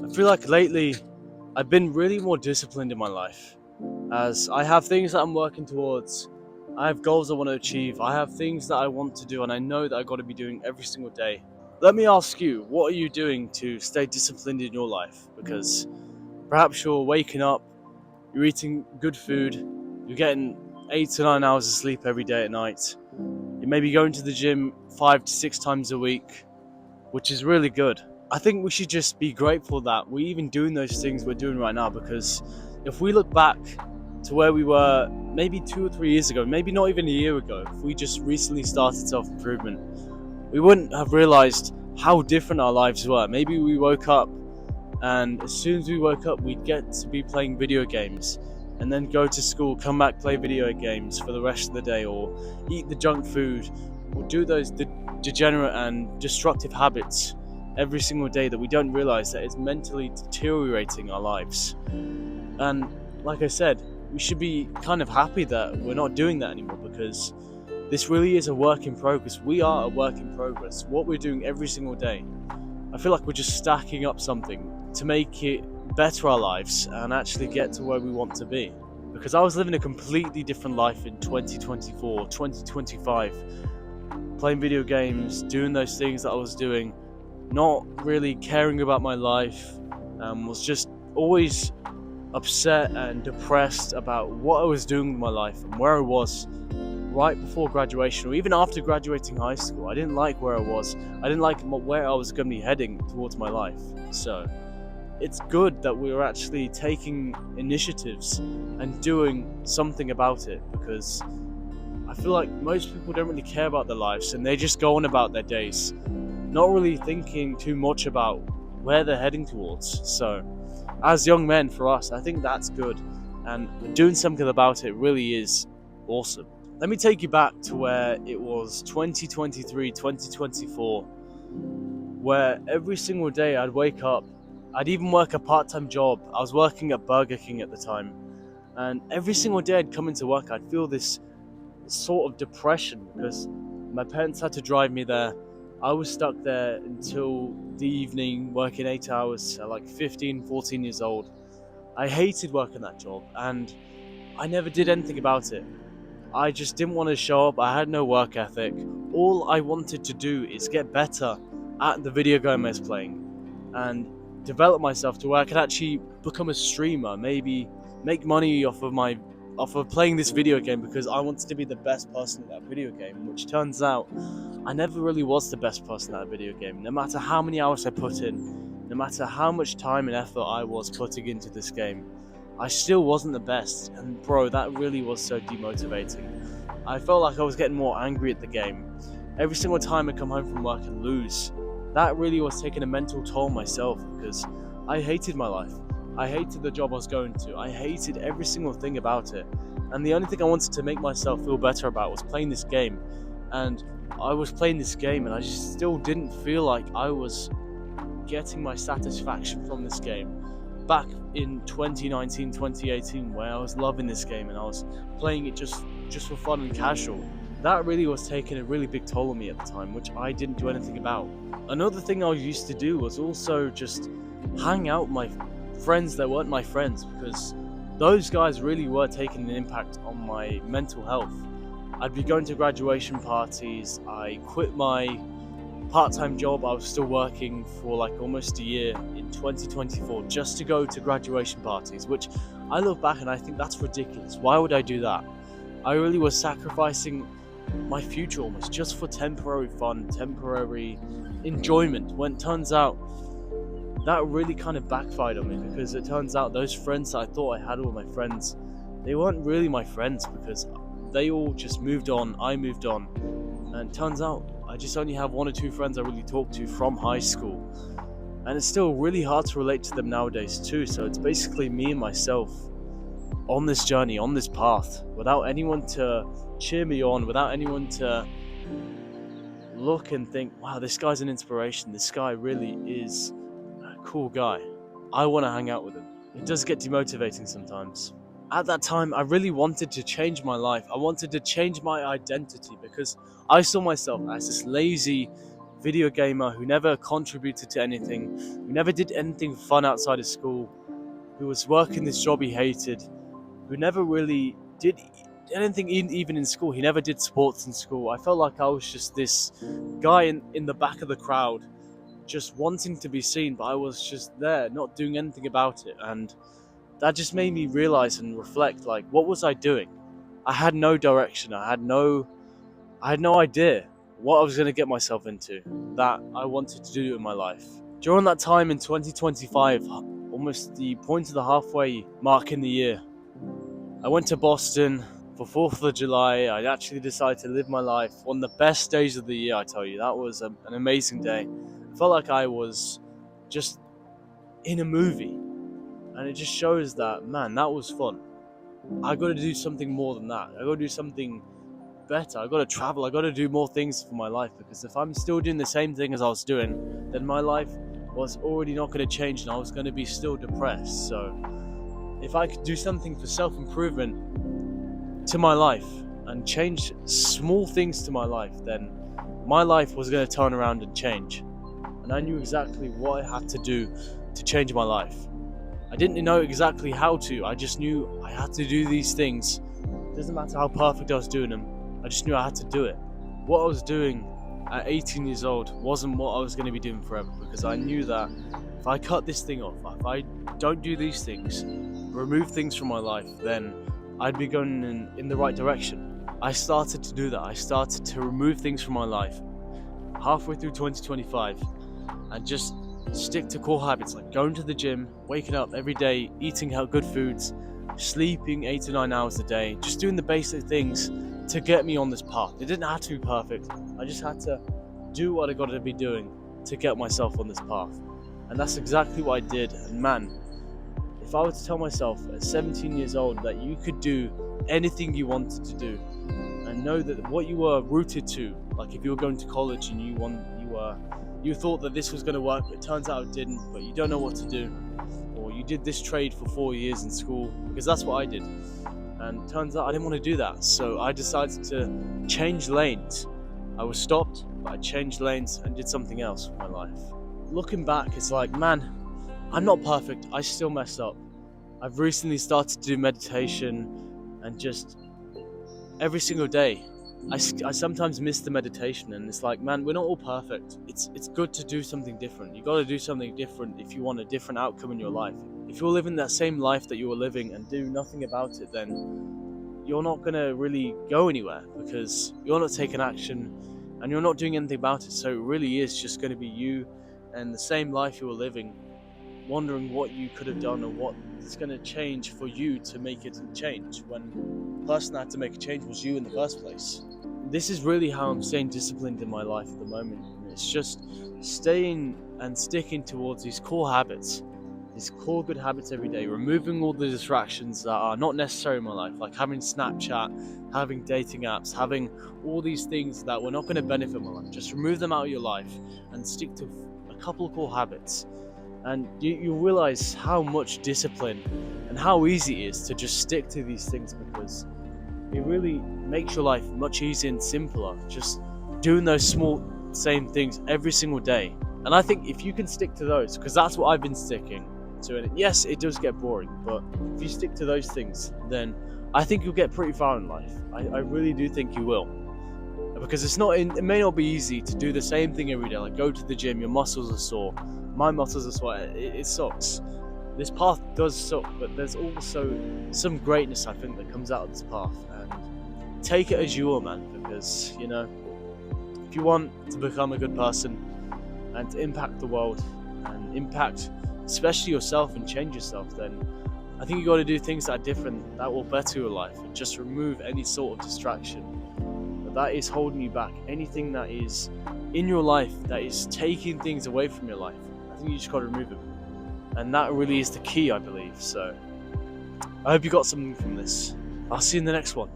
I feel like lately I've been really more disciplined in my life as I have things that I'm working towards. I have goals I want to achieve. I have things that I want to do, and I know that I got to be doing every single day. Let me ask you, what are you doing to stay disciplined in your life? Because perhaps you're waking up, you're eating good food, you're getting 8 to 9 hours of sleep every day at night. You may be going to the gym 5 to 6 times a week, which is really good. I think we should just be grateful that we're even doing those things we're doing right now, because if we look back to where we were maybe 2 or 3 years ago, maybe not even a year ago, if we just recently started self improvement, we wouldn't have realized how different our lives were. Maybe we woke up, and as soon as we woke up, we'd get to be playing video games and then go to school, come back, play video games for the rest of the day, or eat the junk food, or do those degenerate and destructive habits every single day that we don't realize that it's mentally deteriorating our lives. And like I said, we should be kind of happy that we're not doing that anymore, because this really is a work in progress. We are a work in progress. What we're doing every single day, I feel like we're just stacking up something to make it better our lives and actually get to where we want to be. Because I was living a completely different life in 2024, 2025, playing video games, doing those things that I was doing, not really caring about my life, was just always upset and depressed about what I was doing with my life and where I was right before graduation, or even after graduating high school. I didn't like where I was. I didn't like where I was going to be heading towards my life. So it's good that we are actually taking initiatives and doing something about it, because I feel like most people don't really care about their lives and they just go on about their days, not really thinking too much about where they're heading towards. So as young men, for us, I think that's good, and doing something about it really is awesome. Let me take you back to where it was 2023, 2024, where every single day I'd wake up, I'd even work a part-time job. I was working at Burger King at the time, and every single day I'd come into work, I'd feel this sort of depression because my parents had to drive me there. I was stuck there until the evening, working 8 hours at like 15, 14 years old. I hated working that job, and I never did anything about it. I just didn't want to show up. I had no work ethic. All I wanted to do is get better at the video game I was playing and develop myself to where I could actually become a streamer, maybe make money off of playing this video game, because I wanted to be the best person at that video game, which turns out I never really was the best person at that video game. No matter how many hours I put in, no matter how much time and effort I was putting into this game, I still wasn't the best. And bro, that really was so demotivating. I felt like I was getting more angry at the game. Every single time I come home from work and lose, that really was taking a mental toll on myself, because I hated my life. I hated the job I was going to. I hated every single thing about it. And the only thing I wanted to make myself feel better about was playing this game. And I was playing this game and I just still didn't feel like I was getting my satisfaction from this game. Back in 2019, 2018, where I was loving this game and I was playing it just for fun and casual, that really was taking a really big toll on me at the time, which I didn't do anything about. Another thing I used to do was also just hang out with my friends that weren't my friends, because those guys really were taking an impact on my mental health. I'd be going to graduation parties. I quit my part-time job I was still working for like almost a year in 2024 just to go to graduation parties, which I look back and I think that's ridiculous. Why would I do that? I really was sacrificing my future almost just for temporary fun, temporary enjoyment, when it turns out that really kind of backfired on me, because it turns out those friends that I thought I had with my friends, they weren't really my friends, because they all just moved on, I moved on, and it turns out I just only have one or two friends I really talk to from high school, and it's still really hard to relate to them nowadays too. So it's basically me and myself on this journey, on this path, without anyone to cheer me on, without anyone to look and think, wow, this guy's an inspiration, this guy really is a cool guy, I want to hang out with him. It does get demotivating sometimes. At that time, I really wanted to change my life. I wanted to change my identity, because I saw myself as this lazy, video gamer who never contributed to anything, who never did anything fun outside of school, who was working this job he hated, who never really did anything even in school. He never did sports in school. I felt like I was just this guy in the back of the crowd, just wanting to be seen, but I was just there, not doing anything about it. And that just made me realize and reflect, like, what was I doing? I had no direction. I had no idea what I was going to get myself into, that I wanted to do in my life. During that time in 2025, almost the point of the halfway mark in the year, I went to Boston for 4th of July. I actually decided to live my life. One of the best days of the year, I tell you. That was an amazing day. I felt like I was just in a movie. And it just shows that, man, that was fun. I got to do something more than that. I got to do something better. I got to travel. I got to do more things for my life, because if I'm still doing the same thing as I was doing, then my life was already not going to change and I was going to be still depressed. So if I could do something for self-improvement to my life and change small things to my life, then my life was going to turn around and change. And I knew exactly what I had to do to change my life. I didn't know exactly how to. I just knew I had to do these things. It doesn't matter how perfect I was doing them. I just knew I had to do it. What I was doing at 18 years old wasn't what I was going to be doing forever, because I knew that if I cut this thing off, if I don't do these things, remove things from my life, then I'd be going in the right direction. I started to do that. I started to remove things from my life halfway through 2025 and just stick to core habits like going to the gym, waking up every day, eating good foods, sleeping 8 to 9 hours a day, just doing the basic things to get me on this path. It didn't have to be perfect. I just had to do what I got to be doing to get myself on this path. And that's exactly what I did. And man, if I were to tell myself at 17 years old that you could do anything you wanted to do, and know that what you were rooted to, like if you were going to college and you thought that this was going to work, but it turns out it didn't, but you don't know what to do, or you did this trade for 4 years in school, because that's what I did, and it turns out I didn't want to do that, so I decided to change lanes. I was stopped, but I changed lanes and did something else with my life. Looking back, it's like, man, I'm not perfect. I still mess up. I've recently started to do meditation, and just every single day I sometimes miss the meditation, and it's like, man, we're not all perfect. It's good to do something different. You got to do something different if you want a different outcome in your life. If you're living that same life that you were living and do nothing about it, then you're not going to really go anywhere, because you're not taking action and you're not doing anything about it. So it really is just going to be you and the same life you were living, wondering what you could have done and what is going to change for you to make it change, when the person that had to make a change was you in the first place. This is really how I'm staying disciplined in my life at the moment. It's just staying and sticking towards these core habits, these core good habits every day, removing all the distractions that are not necessary in my life, like having Snapchat, having dating apps, having all these things that were not going to benefit my life. Just remove them out of your life and stick to a couple of core habits. And you realize how much discipline and how easy it is to just stick to these things, because it really makes your life much easier and simpler, just doing those small same things every single day. And I think if you can stick to those, because that's what I've been sticking to, and yes, it does get boring, but if you stick to those things, then I think you'll get pretty far in life. I really do think you will, because it may not be easy to do the same thing every day, like go to the gym, your muscles are sore. My muscles are sore. It sucks. This path does suck, but there's also some greatness, I think, that comes out of this path. And take it as you are, man, because, you know, if you want to become a good person and to impact the world and impact especially yourself and change yourself, then I think you got to do things that are different, that will better your life, and just remove any sort of distraction that is holding you back. Anything that is in your life that is taking things away from your life, I think you just got to remove it. And that really is the key, I believe. So I hope you got something from this. I'll see you in the next one.